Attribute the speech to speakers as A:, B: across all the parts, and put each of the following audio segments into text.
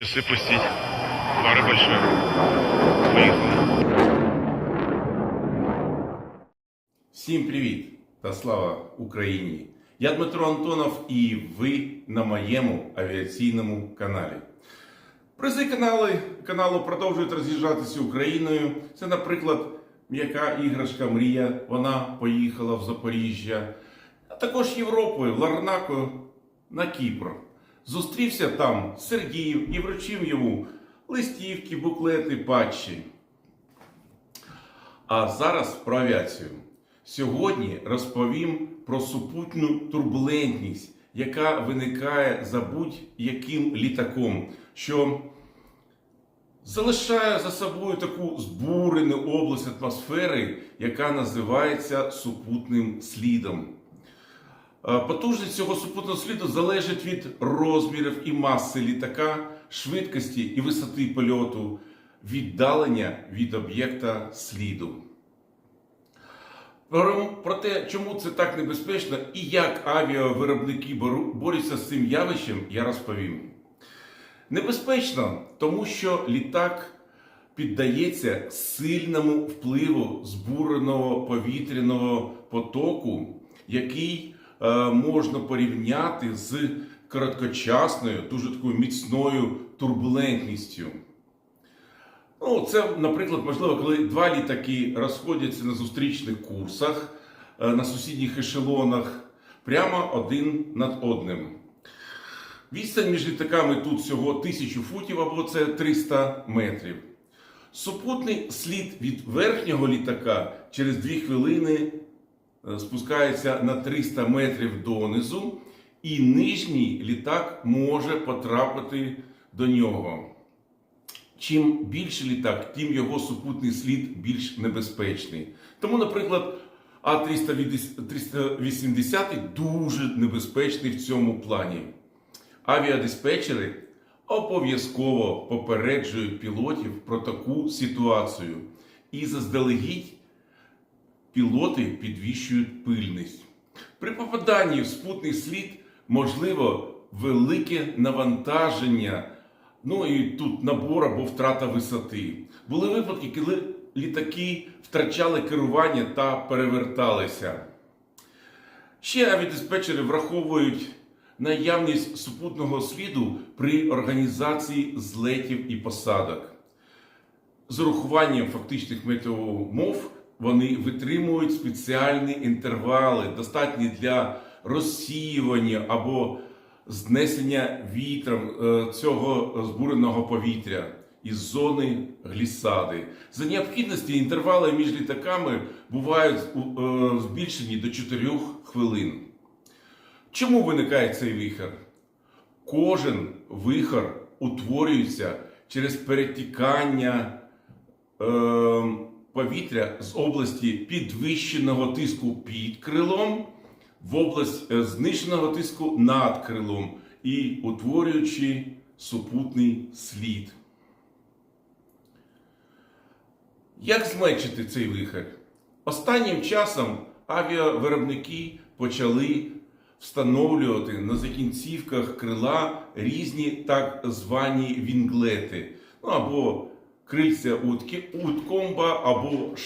A: Часы пустить. Пара большая. Поехали.
B: Всім привіт та слава Україні! Я Дмитро Антонов і ви на моєму авіаційному каналі. Призи каналу продовжують роз'їжджатися Україною. Це, наприклад, м'яка іграшка Мрія, вона поїхала в Запоріжжя. А також Європою, в Ларнаку на Кіпр. Зустрівся там з Сергієм і вручив йому листівки, буклети, патчі. А зараз про авіацію. Сьогодні розповім про супутню турбулентність, яка виникає за будь-яким літаком, що залишає за собою таку збурену область атмосфери, яка називається супутним слідом. Потужність цього супутного сліду залежить від розмірів і маси літака, швидкості і висоти польоту, віддалення від об'єкта сліду. Про те, чому це так небезпечно і як авіавиробники борються з цим явищем, я розповім. Небезпечно, тому що літак піддається сильному впливу збуреного повітряного потоку, який можна порівняти з короткочасною, дуже такою міцною турбулентністю. Це, наприклад, можливо, коли два літаки розходяться на зустрічних курсах, на сусідніх ешелонах, прямо один над одним. Відстань між літаками тут всього 1000 футів, або це 300 метрів. Супутний слід від верхнього літака через 2 хвилини спускається на 300 метрів донизу, і нижній літак може потрапити до нього. Чим більший літак, тим його супутний слід більш небезпечний. Тому, наприклад, А380 дуже небезпечний в цьому плані. Авіадиспетчери обов'язково попереджують пілотів про таку ситуацію. І заздалегідь пілоти підвищують пильність. При попаданні в супутний слід можливо велике навантаження, і тут набор або втрата висоти. Були випадки, коли літаки втрачали керування та переверталися. Ще авіадиспетчери враховують наявність супутного сліду при організації злетів і посадок. З урахуванням фактичних метеоумов вони витримують спеціальні інтервали, достатні для розсіювання або знесення вітром цього збуреного повітря із зони глісади. За необхідності інтервали між літаками бувають збільшені до 4 хвилин. Чому виникає цей вихор? Кожен вихор утворюється через перетікання повітря з області підвищеного тиску під крилом в область зниженого тиску над крилом і утворюючи супутний слід. Як зменшити цей вихор? Останнім часом авіавиробники почали встановлювати на закінцівках крила різні так звані вінглети, або крильця уткомба, або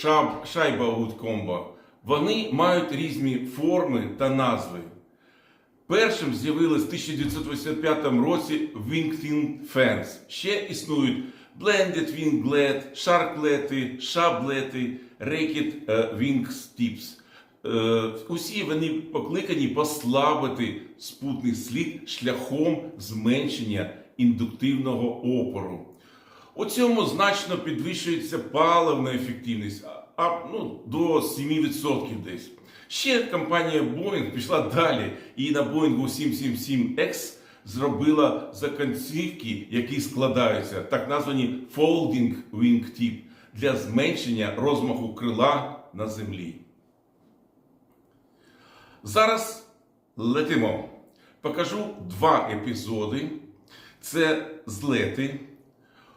B: шайба уткомба. Вони мають різні форми та назви. Першим з'явилось в 1985 році Wingtip Fans. Ще існують Blended Winglet, Sharkleти, Shableti, Racket Wingtips. Усі вони покликані послабити супутний слід шляхом зменшення індуктивного опору. У цьому значно підвищується паливна ефективність, до 7% десь. Ще компанія Boeing пішла далі і на Boeing 777X зробила закінцівки, які складаються, так названі Folding Wingtip, для зменшення розмаху крила на землі. Зараз летимо. Покажу 2 епізоди. Це злети.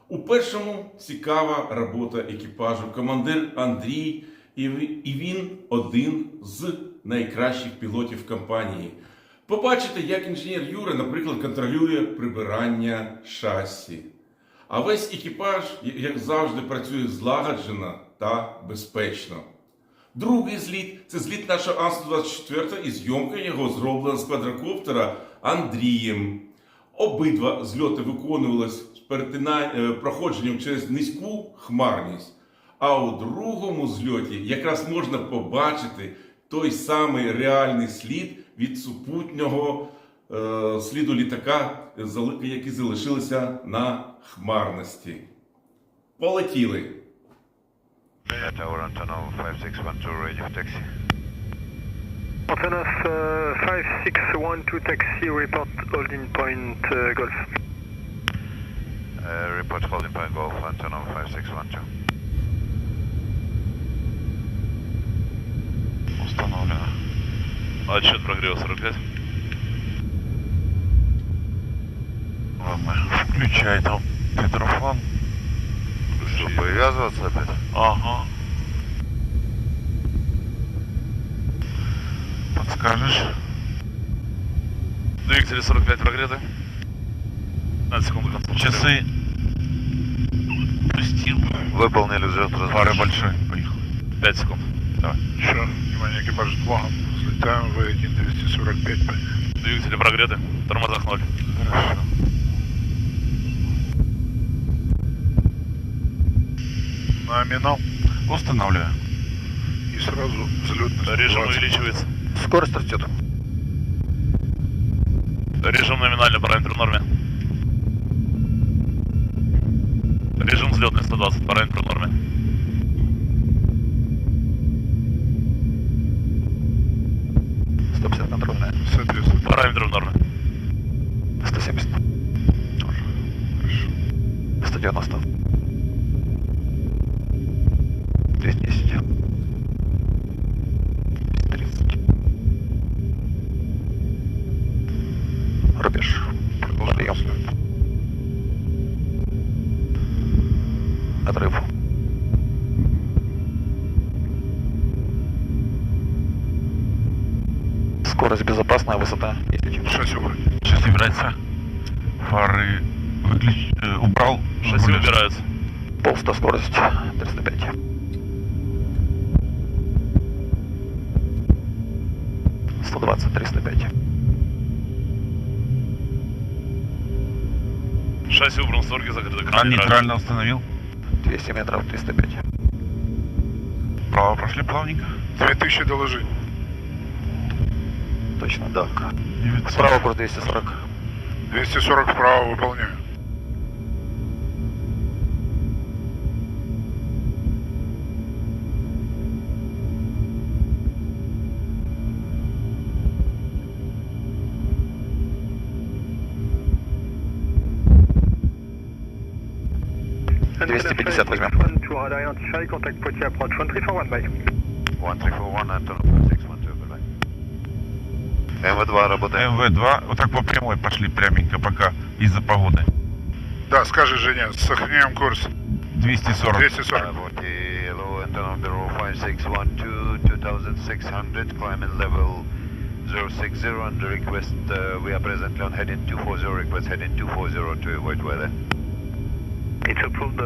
B: У першому цікава робота екіпажу. Командир Андрій, і він один з найкращих пілотів компанії. Побачите, як інженер Юра, наприклад, контролює прибирання шасі. А весь екіпаж, як завжди, працює злагоджено та безпечно. Другий зліт – це зліт нашого Ан-124 і зйомка його зроблена з квадрокоптера Андрієм. Обидва зльоти виконувалися з проходженням через низьку хмарність. А у другому зльоті якраз можна побачити той самий реальний слід від супутнього сліду літака, які залишилися на хмарності. Полетіли!
C: Tower Antonov 5612, ready for taxi.
D: Antonov 5612 taxi, report holding point Golf.
C: Report holding point Golf, Antonov 5612.
A: Установлено.
E: Отчет прогрева 45.
A: Ладно, включай там микрофон.
C: Что, привязываться опять?
A: Ага. Подскажешь?
E: Двигатели 45 прогреты. 15 секунд до конца.
A: Часы. Пустил.
C: Выполнили взлет
A: Пары большой. Поехали.
E: 5 секунд.
A: Давай.
F: Все, внимание, экипаж с Богом. Взлетаем В1-245.
E: Двигатели прогреты. В тормозах 0.
A: Хорошо.
F: Номинал.
A: Устанавливаю.
F: И сразу взлетность.
E: Режим
F: 20.
E: увеличивается.
D: Скорость растет.
E: Режим номинальный, параметр в норме. Режим взлетный 120, параметр в норме.
D: Контрольная.
F: Соответственно.
E: Параметры в норме.
D: 170.
F: Хорошо.
D: 190. 210. 230. Рубеж. Прием. Отрыв. Скорость безопасная, высота.
F: Шасси убрать.
A: Шасси убирается. Фары убрал.
E: Шасси убираются.
D: Полста скорость 305. «120, 305.
E: Шасси убран, створки закрыты.
A: А
E: Кран
A: нейтрально установил.
D: 200 метров, 305.
A: Право прошли плавненько.
F: 2000 доложи.
D: Точно, да.
A: 900.
D: Справа курс 240.
F: 240 вправо выполняю.
D: Двести 250 возьмем.
C: Contact Poitiers approach 1341, bye. 1341, Antonov 5612, goodbye. МВ-2 работаем.
A: МВ-2. Вот так по прямой пошли пряменько пока из-за погоды.
F: Да, скажи, Женя, сохраняем курс.
A: 240.
F: 240.
C: Hello, Antonov Bureau 5612, 2600, climate level 060, and request, we are presently on heading 240, request heading 240 to avoid weather.
D: It's approved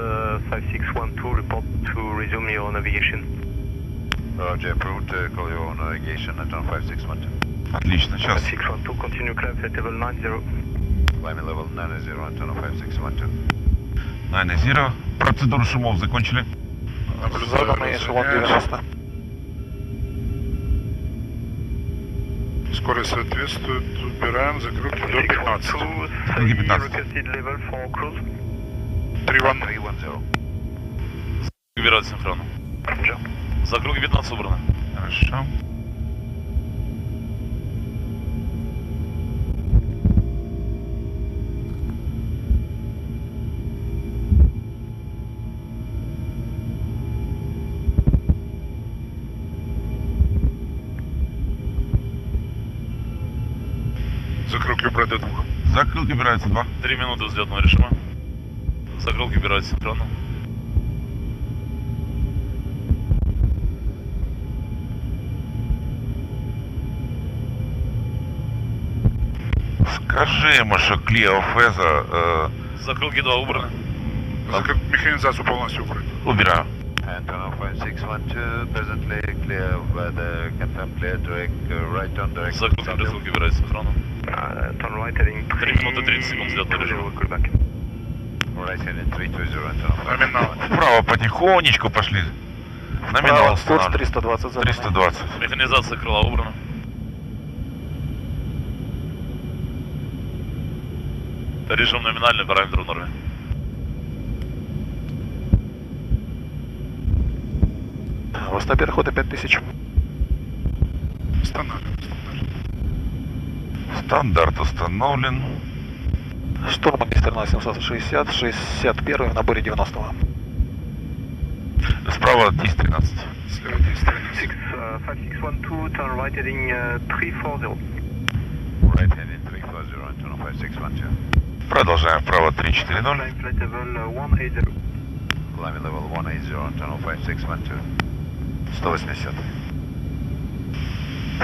D: 5612, report to resume your navigation.
C: Roger, approved, call your navigation, Antonov 5612.
A: Отлично. Сейчас.
D: 5612, continue climb flight level 90.
C: Climate level 90, Antonov 5612.
A: 9-0. Процедуру шумов закончили.
D: Заданный эшелон 90.
F: Скорость соответствует. Убираем закрутки до 15.
A: Закрутки 15.
F: 3-1.
C: 310.
E: Убирать синхронно. За круг 15 убрано.
A: Хорошо.
F: Закрутки убрать до 2.
A: Закрылки убираются 2.
E: 3 минуты взлетного режима. Закрылки убирать синхронно.
A: Скажи ему, что Клео Феза
E: Закрылки 2 убраны.
F: Механизацию полностью убрать.
A: убираю.
C: Antonov 5612, presently clear weather, confirm clear direct, right on direct.
E: Закрылки, прицелки убирать с охраной.
D: Turn right heading
E: 3 минуты 30 секунд взлетный режим.
D: callback.
C: Right heading 320, Antonov.
F: Номинал.
A: Вправо потихонечку пошли. Номинал
G: Курс
A: устанавливаем.
G: 320 за
A: 320.
E: Механизация крыла убрана. Режим номинальный, параметр в норме.
G: Высота перехода 5000.
F: Стандарт.
A: Стандарт установлен.
G: Штурман Истерна 760, 61 в наборе 90-го.
A: Справа 10-13.
F: Слева 10.
D: 5612, turn right heading 340.
C: Right heading 340, Antonov 5612.
A: Продолжаем вправо 340.
D: Climb flight level 180.
C: Climbing level 180, Antonov 5612.
A: 180.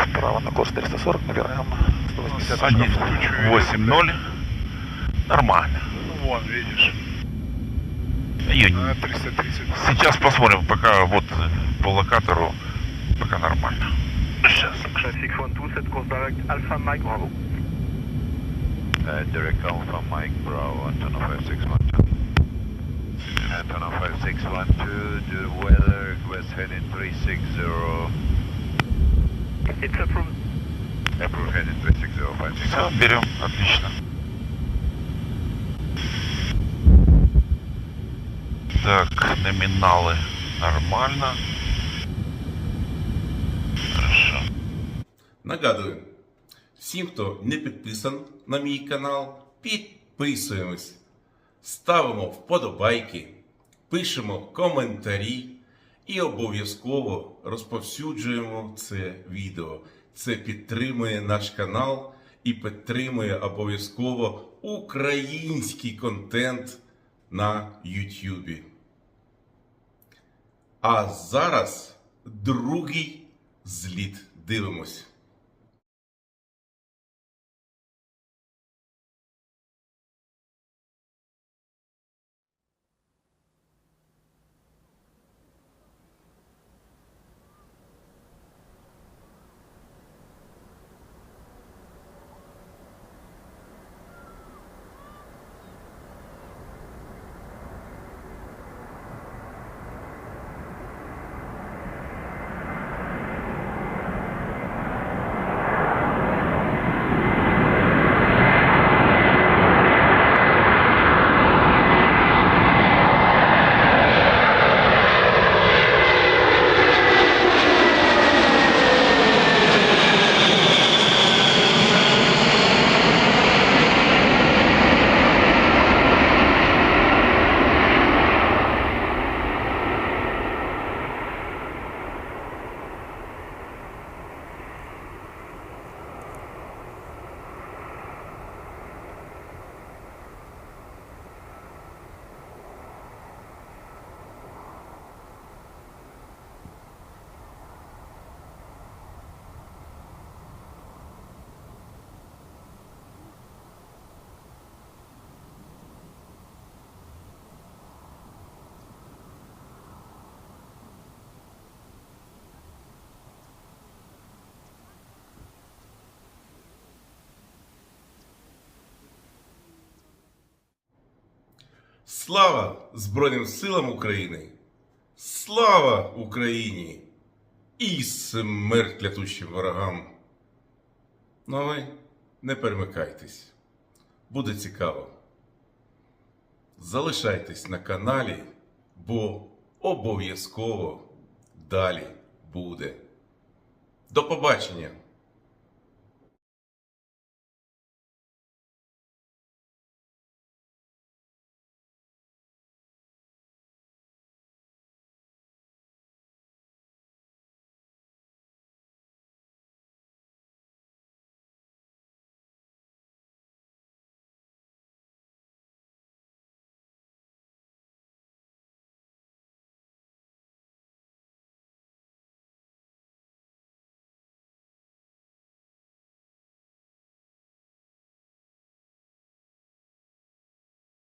G: Справа на курс 340, набираем 180.
A: 1-8-0. Нормально.
F: Ну вон, видишь.
A: Ее
F: На 330.
A: сейчас посмотрим, пока вот по локатору, пока нормально. Сейчас.
D: 5612, set course direct Alpha Mike Bravo.
C: Direct Alpha Mike Bravo, Antonov 5612. Antonov 5612, the weather, request heading 360.
D: It's approved.
C: Approved heading 360,
A: Все,
C: 5612.
A: берем. Отлично. Так, номиналы нормально. Хорошо.
B: Нагадую, всім, хто не підписан на мій канал, підписуємось, ставимо вподобайки, пишемо коментарі і обов'язково розповсюджуємо це відео. Це підтримує наш канал і підтримує обов'язково український контент на YouTube. А зараз другий зліт. Дивимось. Слава Збройним силам України! Слава Україні! І смерть клятущим ворогам! Ну а ви не перемикайтесь. Буде цікаво. Залишайтесь на каналі, бо обов'язково далі буде. До побачення!